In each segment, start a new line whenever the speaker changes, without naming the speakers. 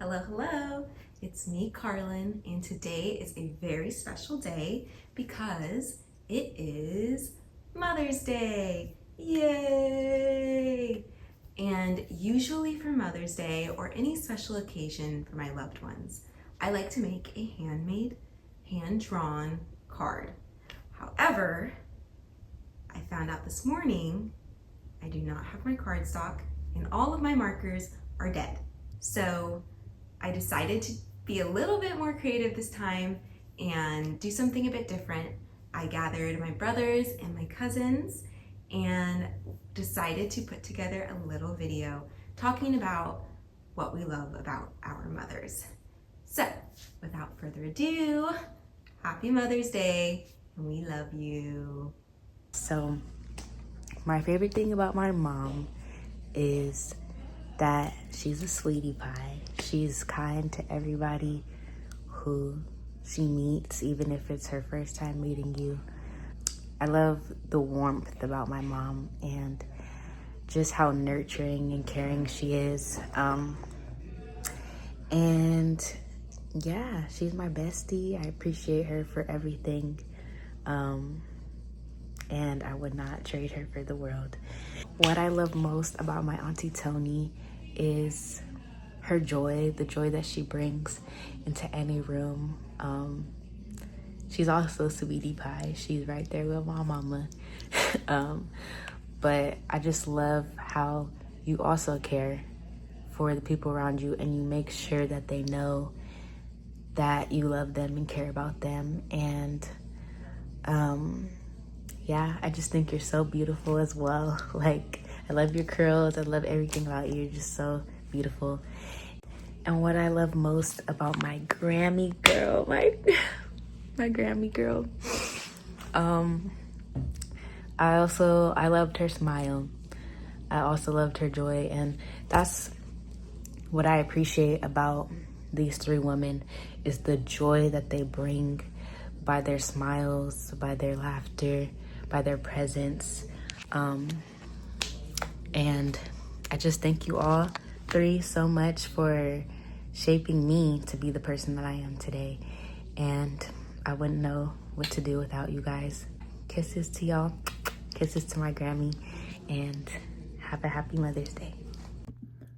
Hello, hello. It's me, Carlin, and today is a very special day because it is Mother's Day. Yay! And usually for Mother's Day or any special occasion for my loved ones, I like to make a handmade, hand-drawn card. However, I found out this morning I do not have my cardstock and all of my markers are dead. So I decided to be a little bit more creative this time and do something a bit different. I gathered my brothers and my cousins and decided to put together a little video talking about what we love about our mothers. So without further ado, happy Mother's Day and we love you.
So my favorite thing about my mom is that she's a sweetie pie. She's kind to everybody who she meets, even if it's her first time meeting you. I love the warmth about my mom and just how nurturing and caring she is. And yeah, she's my bestie. I appreciate her for everything. And I would not trade her for the world. What I love most about my Auntie Tony is her joy, the joy that she brings into any room. She's also sweetie pie. She's right there with my mama. But I just love how you also care for the people around you and you make sure that they know that you love them and care about them. And yeah, I just think you're so beautiful as well. Like, I love your curls. I love everything about you. You're just so beautiful. And what I love most about my Grammy girl, my Grammy girl, I loved her smile. I also loved her joy. And that's what I appreciate about these three women is the joy that they bring by their smiles, by their laughter, by their presence. And I just thank you all three so much for shaping me to be the person that I am today. And I wouldn't know what to do without you guys. Kisses to y'all, kisses to my Grammy, and have a happy Mother's Day.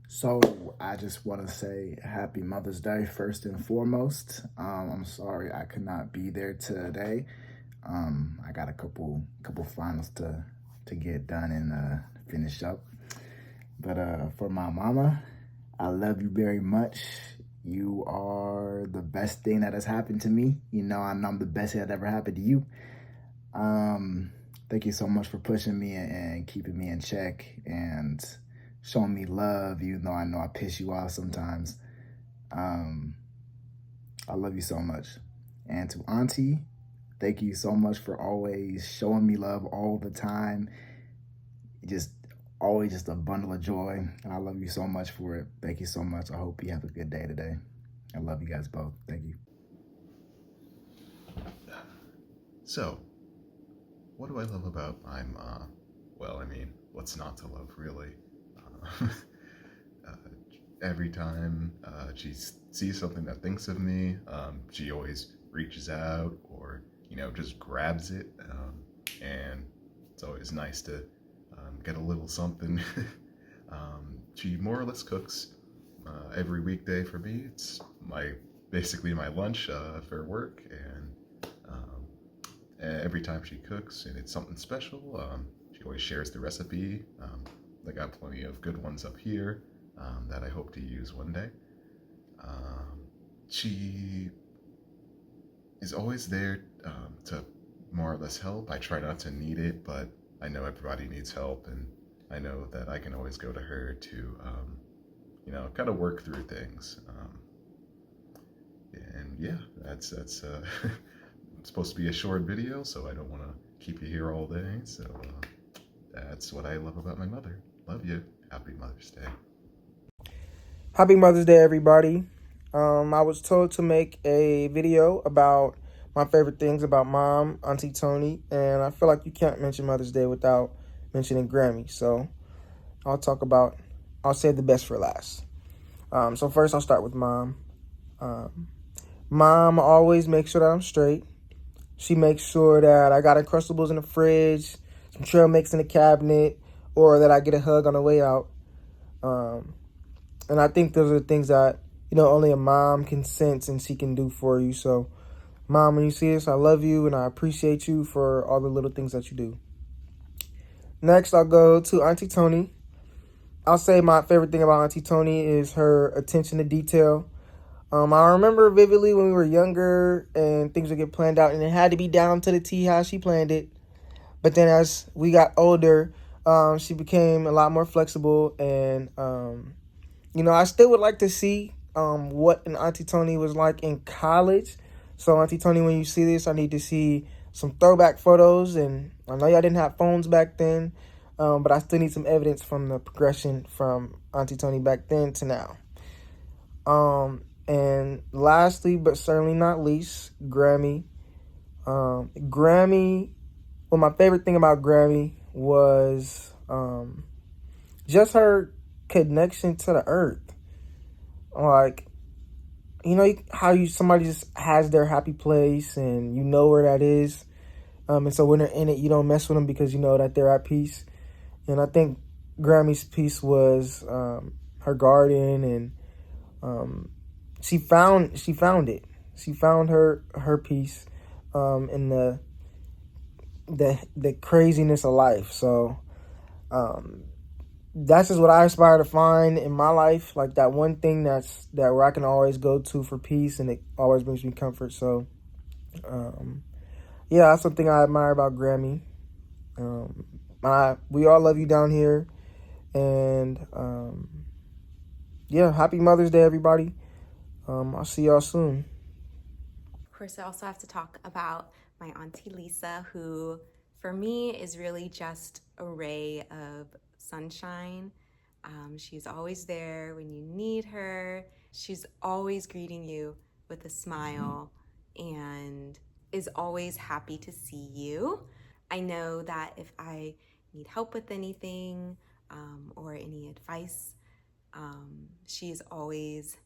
So I just want to say happy Mother's Day first and foremost. I'm sorry I could not be there today. I got a couple finals to get done and finish up. But for my mama, I love you very much. You are the best thing that has happened to me. You know, I know I'm the best thing that ever happened to you. Thank you so much for pushing me and keeping me in check and showing me love, even though I know I piss you off sometimes. I love you so much. And to Auntie, thank you so much for always showing me love all the time. Always just a bundle of joy. And I love you so much for it. Thank you so much. I hope you have a good day today. I love you guys both. Thank you.
So, what do I love about my mom? Well, I mean, what's not to love, really? Every time she sees something that thinks of me, she always reaches out or, just grabs it. And it's always nice to get a little something. She more or less cooks every weekday for me. It's basically my lunch for work, and every time she cooks and it's something special, she always shares the recipe. I got plenty of good ones up here that I hope to use one day. She is always there to more or less help. I try not to need it, but I know everybody needs help, and I know that I can always go to her to, kind of work through things. And yeah, that's it's supposed to be a short video, so I don't want to keep you here all day. So that's what I love about my mother. Love you. Happy Mother's Day.
Happy Mother's Day, everybody. I was told to make a video about my favorite things about Mom, Auntie Tony, and I feel like you can't mention Mother's Day without mentioning Grammy. So I'll save the best for last. So first I'll start with mom. Mom always makes sure that I'm straight. She makes sure that I got Uncrustables in the fridge, some trail mix in the cabinet, or that I get a hug on the way out. And I think those are the things that, only a mom can sense and she can do for you. So, Mom, when you see this, I love you and I appreciate you for all the little things that you do. Next, I'll go to Auntie Tony. I'll say my favorite thing about Auntie Tony is her attention to detail. I remember vividly when we were younger and things would get planned out and it had to be down to the T how she planned it. But then as we got older, she became a lot more flexible. And, I still would like to see what an Auntie Tony was like in college. So Auntie Tony, when you see this, I need to see some throwback photos. And I know y'all didn't have phones back then, but I still need some evidence from the progression from Auntie Tony back then to now. And lastly, but certainly not least, Grammy. My favorite thing about Grammy was just her connection to the earth. Like, how somebody just has their happy place and you know where that is. And so when they're in it, you don't mess with them because you know that they're at peace. And I think Grammy's peace was her garden, and she found it. She found her peace in the craziness of life. So that's just what I aspire to find in my life, like that one thing that where I can always go to for peace, and it always brings me comfort. So that's something I admire about Grammy. We all love you down here, and happy Mother's Day, everybody. I'll see y'all soon.
Of course, I also have to talk about my Auntie Lisa, who for me is really just a ray of sunshine. She's always there when you need her. She's always greeting you with a smile and is always happy to see you. I know that if I need help with anything or any advice, she is always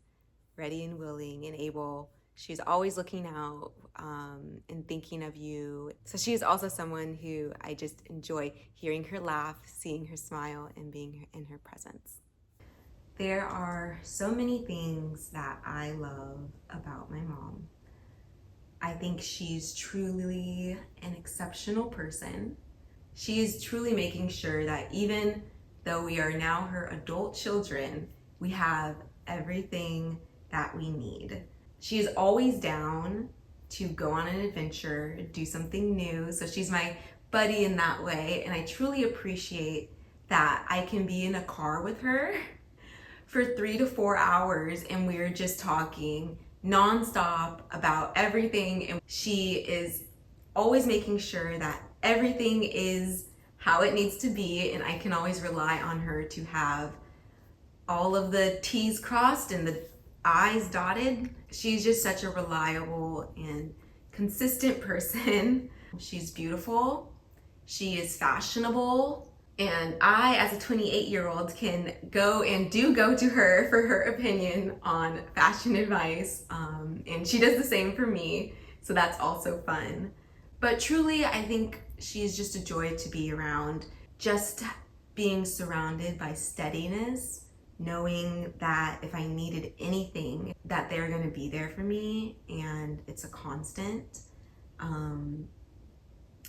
ready and willing and able. She's always looking out and thinking of you. So she is also someone who I just enjoy hearing her laugh, seeing her smile, and being in her presence. There are so many things that I love about my mom. I think she's truly an exceptional person. She is truly making sure that even though we are now her adult children, we have everything that we need. She is always down to go on an adventure, do something new. So she's my buddy in that way. And I truly appreciate that I can be in a car with her for 3 to 4 hours and we're just talking nonstop about everything. And she is always making sure that everything is how it needs to be. And I can always rely on her to have all of the T's crossed and the I's dotted. She's just such a reliable and consistent person. She's beautiful. She is fashionable. And I, as a 28-year-old, can go to her for her opinion on fashion advice. And she does the same for me. So that's also fun. But truly, I think she's just a joy to be around. Just being surrounded by steadiness, knowing that if I needed anything, that they're gonna be there for me, and it's a constant.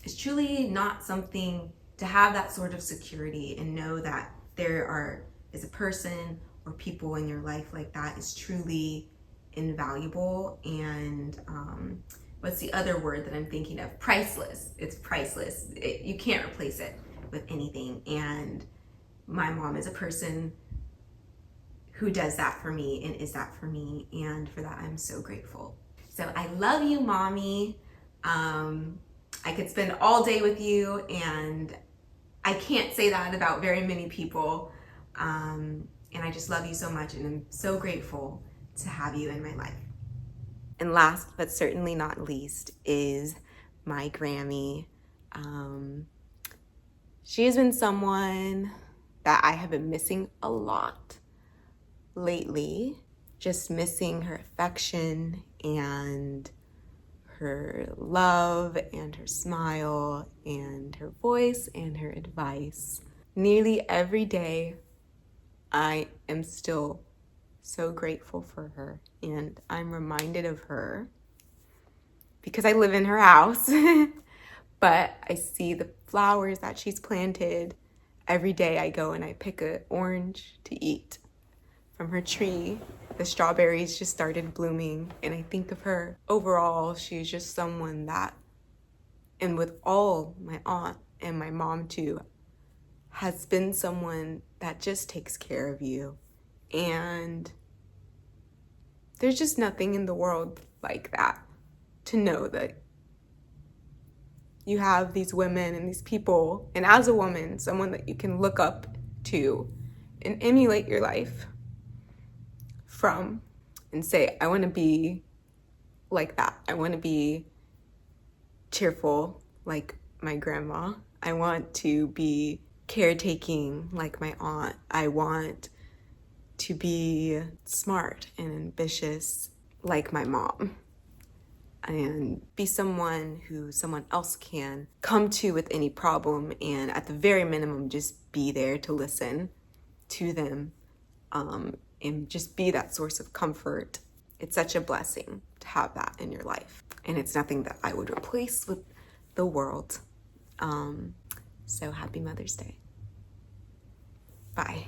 It's truly not something to have that sort of security and know that there is a person or people in your life like that is truly invaluable. And what's the other word that I'm thinking of? Priceless. It's priceless. You can't replace it with anything. And my mom is a person who does that for me and is that for me, and for that I'm so grateful. So I love you, Mommy. I could spend all day with you, and I can't say that about very many people. And I just love you so much, and I'm so grateful to have you in my life. And last but certainly not least is my Grammy. She has been someone that I have been missing a lot lately, just missing her affection and her love and her smile and her voice and her advice. Nearly every day, I am still so grateful for her, and I'm reminded of her because I live in her house, but I see the flowers that she's planted. Every day I go and I pick an orange to eat from her tree. The strawberries just started blooming, and I think of her. Overall, she's just someone that, and with all my aunt and my mom too, has been someone that just takes care of you. And there's just nothing in the world like that, to know that you have these women and these people, and as a woman, someone that you can look up to and emulate your life from and say, I want to be like that. I want to be cheerful like my grandma. I want to be caretaking like my aunt. I want to be smart and ambitious like my mom, and be someone who someone else can come to with any problem, and at the very minimum just be there to listen to them, and just be that source of comfort. It's such a blessing to have that in your life, and it's nothing that I would replace with the world. So happy Mother's Day. Bye.